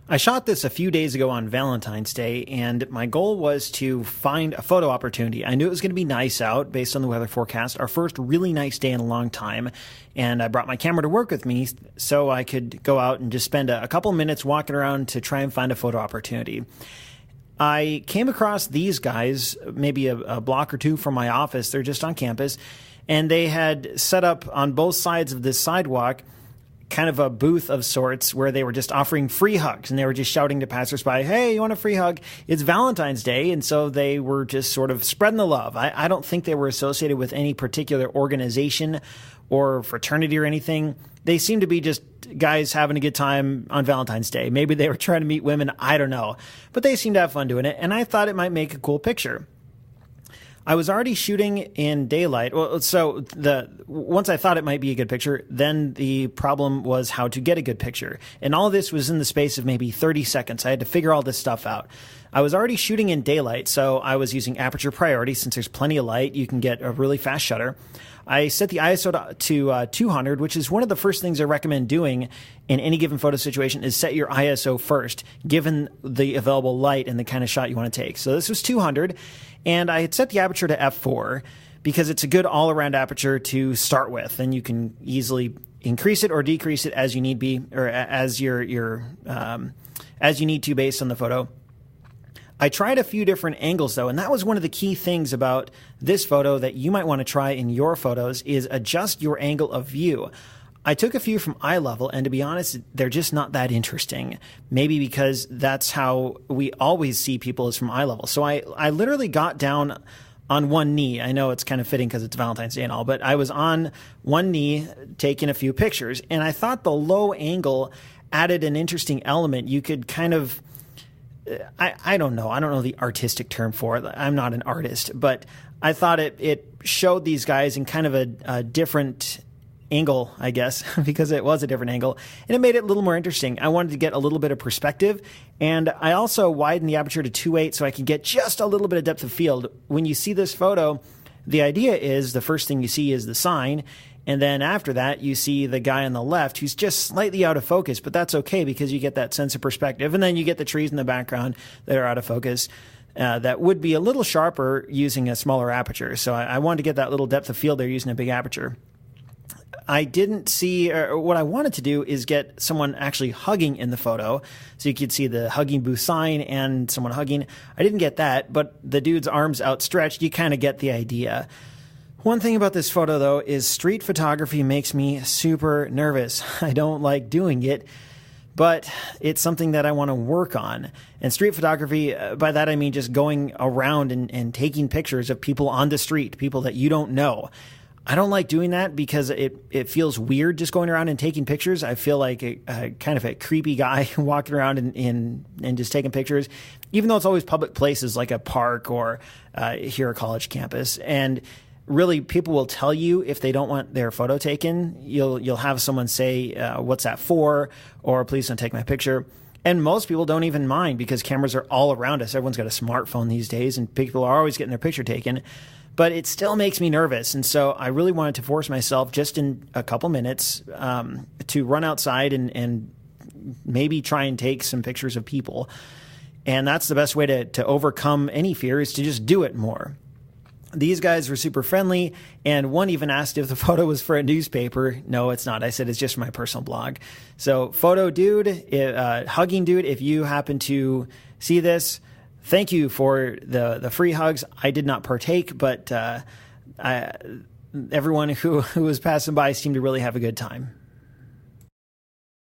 I shot this a few days ago on Valentine's Day, and my goal was to find a photo opportunity. I knew it was going to be nice out based on the weather forecast, our first really nice day in a long time, and I brought my camera to work with me so I could go out and just spend a couple minutes walking around to try and find a photo opportunity. I came across these guys maybe a block or two from my office. They're just on campus, and they had set up on both sides of this sidewalk kind of a booth of sorts where they were just offering free hugs, and they were just shouting to passersby, hey, you want a free hug? It's Valentine's Day. And so they were just sort of spreading the love. I don't think they were associated with any particular organization or fraternity or anything. They seemed to be just guys having a good time on Valentine's Day. Maybe they were trying to meet women. I don't know. But they seemed to have fun doing it, and I thought it might make a cool picture. I was already shooting in daylight. Well, so once I thought it might be a good picture, then the problem was how to get a good picture. And all of this was in the space of maybe 30 seconds. I had to figure all this stuff out. I was already shooting in daylight, so I was using aperture priority. Since there's plenty of light, you can get a really fast shutter. I set the ISO to 200, which is one of the first things I recommend doing in any given photo situation is set your ISO first, given the available light and the kind of shot you want to take. So this was 200, and I had set the aperture to f4 because it's a good all-around aperture to start with, and you can easily increase it or decrease it as you need be, or as as you need to based on the photo. I tried a few different angles though, and that was one of the key things about this photo that you might want to try in your photos is adjust your angle of view. I took a few from eye level, and to be honest, they're just not that interesting. Maybe because that's how we always see people is from eye level. So I literally got down on one knee. I know it's kind of fitting because it's Valentine's Day and all, but I was on one knee taking a few pictures, and I thought the low angle added an interesting element. You could kind of I don't know. I don't know the artistic term for it. I'm not an artist, but I thought it showed these guys in kind of a different angle, I guess, because it was a different angle, and it made it a little more interesting. I wanted to get a little bit of perspective, and I also widened the aperture to 2.8 so I could get just a little bit of depth of field. When you see this photo, the idea is the first thing you see is the sign, and then after that, you see the guy on the left who's just slightly out of focus, but that's okay because you get that sense of perspective. And then you get the trees in the background that are out of focus that would be a little sharper using a smaller aperture. So I wanted to get that little depth of field there using a big aperture. I didn't see, or what I wanted to do is get someone actually hugging in the photo. So you could see the hugging booth sign and someone hugging. I didn't get that, but the dude's arms outstretched, you kind of get the idea. One thing about this photo, though, is street photography makes me super nervous. I don't like doing it, but it's something that I want to work on. And street photography, by that I mean just going around and taking pictures of people on the street, people that you don't know. I don't like doing that because it feels weird just going around and taking pictures. I feel like a kind of a creepy guy walking around and just taking pictures, even though it's always public places like a park or here a college campus. And really, people will tell you if they don't want their photo taken. You'll have someone say, what's that for? Or please don't take my picture. And most people don't even mind because cameras are all around us. Everyone's got a smartphone these days and people are always getting their picture taken. But it still makes me nervous. And so I really wanted to force myself just in a couple minutes to run outside and maybe try and take some pictures of people. And that's the best way to overcome any fear is to just do it more. These guys were super friendly, and one even asked if the photo was for a newspaper. No, it's not. I said it's just for my personal blog. So photo dude, hugging dude, if you happen to see this, thank you for the free hugs. I did not partake, but everyone who was passing by seemed to really have a good time.